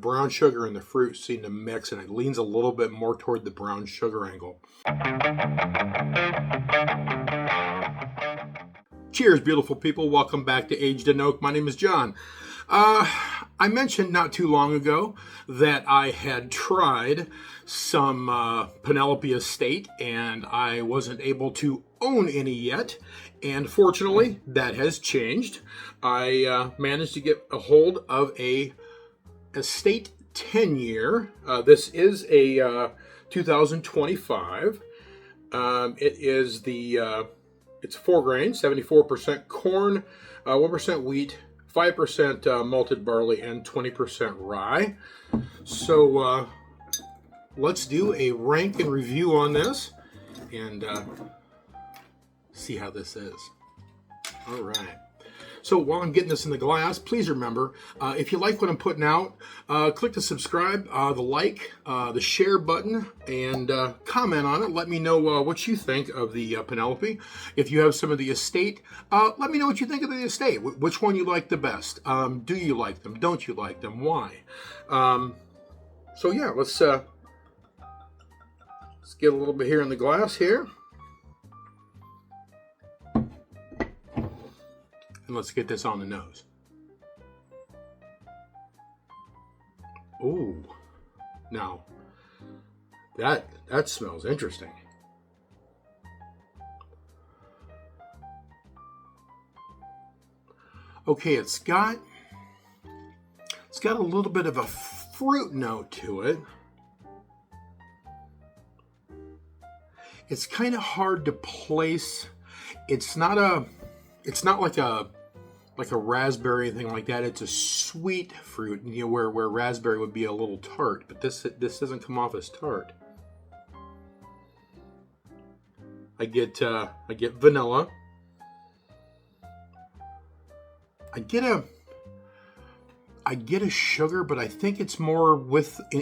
brown sugar and the fruit seem to mix, and it leans a little bit more toward the brown sugar angle. Cheers, beautiful people. Welcome back to Aged in Oak. My name is John. I mentioned not too long ago that I had tried some Penelope Estate, and I wasn't able to own any yet. And fortunately, that has changed. I managed to get a hold of a Estate 10-year. This is a 2025. It is it's 4 grain, 74% corn, 1% wheat, 5% malted barley, and 20% rye. So let's do a rank and review on this and see how this is. All right. So while I'm getting this in the glass, please remember, if you like what I'm putting out, click the subscribe, the like, the share button, and comment on it. Let me know what you think of the Penelope. If you have some of the Estate, let me know what you think of the Estate. Which one you like the best? Do you like them? Don't you like them? Why? So yeah, let's get a little bit here in the glass here. And let's get this on the nose. Ooh, now that smells interesting. Okay, it's got a little bit of a fruit note to it. It's kind of hard to place. It's not like a raspberry or anything like that. It's a sweet fruit, where raspberry would be a little tart, but this doesn't come off as tart. I get vanilla. I get a sugar, but I think it's more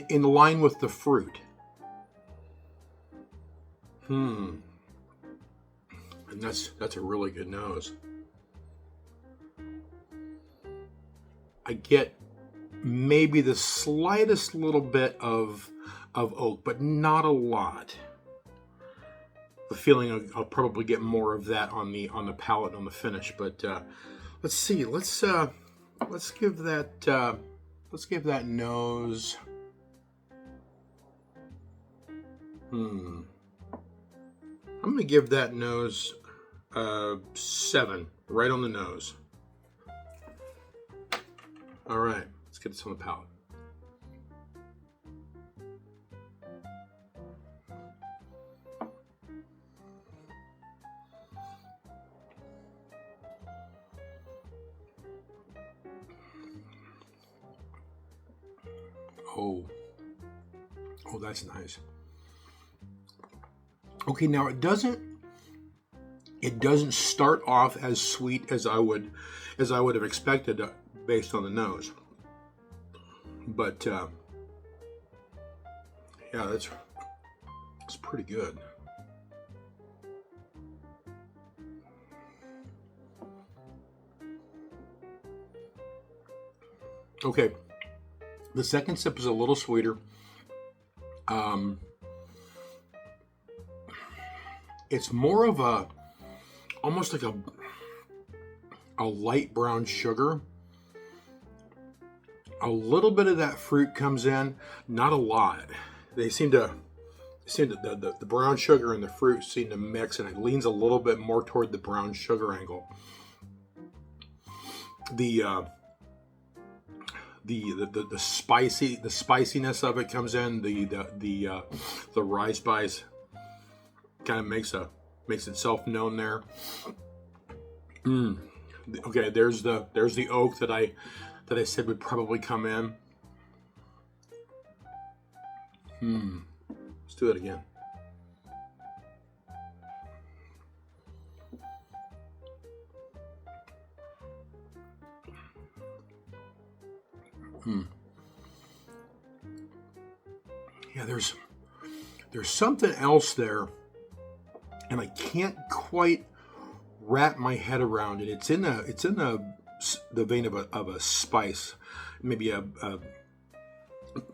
in line with the fruit. And that's a really good nose. I get maybe the slightest little bit of oak, but not a lot. The feeling I'll probably get more of that on the palate and on the finish. But let's see. Let's give that nose. I'm gonna give that nose 7, right on the nose. All right, let's get this on the palate. Oh, that's nice. Okay, now it doesn't start off as sweet as I would have expected based on the nose, but yeah, that's pretty good. Okay, the second sip is a little sweeter. It's more of almost like a light brown sugar. A little bit of that fruit comes in, not a lot. The brown sugar and the fruit seem to mix, and it leans a little bit more toward the brown sugar angle. The spiciness of it comes in. The rye spice kind of makes itself known there. Okay, there's the oak that I said would probably come in. Let's do it again. Yeah, there's something else there, and I can't quite wrap my head around it. It's in the vein of a spice, maybe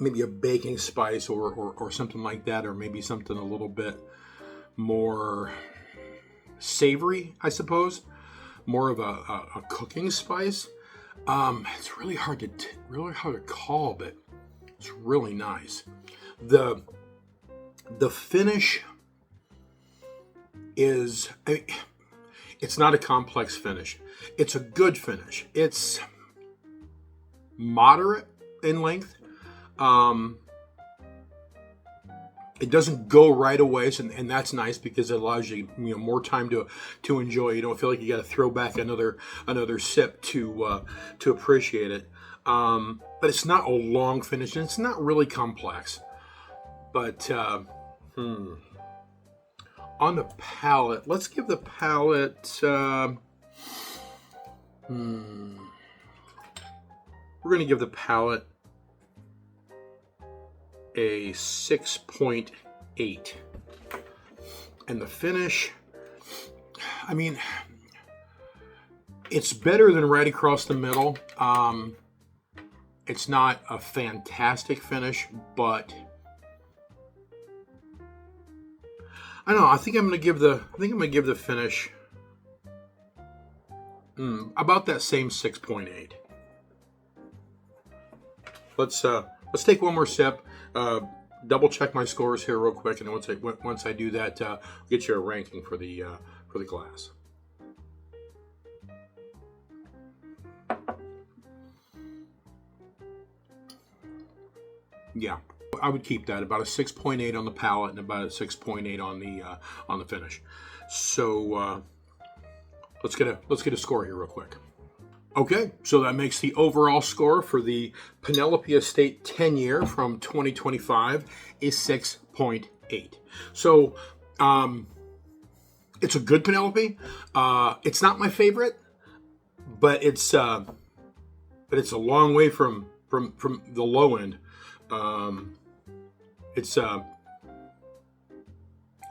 maybe a baking spice or something like that, or maybe something a little bit more savory, I suppose, more of a cooking spice. It's really hard to call, but it's really nice. The finish is, it's not a complex finish. It's a good finish. It's moderate in length. It doesn't go right away, and that's nice because it allows you, more time to enjoy. You don't feel like you got to throw back another sip to appreciate it. But it's not a long finish, and it's not really complex. But on the palate, let's give the palate. We're going to give the palate a 6.8, and the finish, I mean, it's better than right across the middle. It's not a fantastic finish, but I don't know. I think I'm going to give the finish about that same 6.8. Let's take one more sip. Double check my scores here real quick, and once I do that, I'll get you a ranking for the glass. Yeah, I would keep that about a 6.8 on the palate and about a 6.8 on the finish. So let's get a score here real quick. Okay, so that makes the overall score for the Penelope Estate 10-year from 2025 a 6.8. So it's a good Penelope. It's not my favorite, but it's a long way from the low end. It's on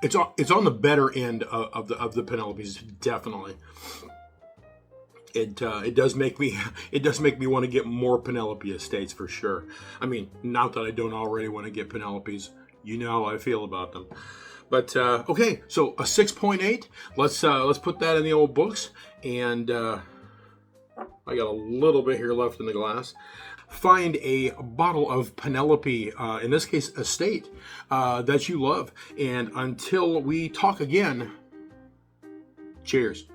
the better end of the Penelopes, definitely. It does make me want to get more Penelope Estates for sure. I mean, not that I don't already want to get Penelopes. You know how I feel about them. But okay, so a 6.8. Let's put that in the old books. And I got a little bit here left in the glass. Find a bottle of Penelope, in this case, Estate, that you love. And until we talk again, cheers.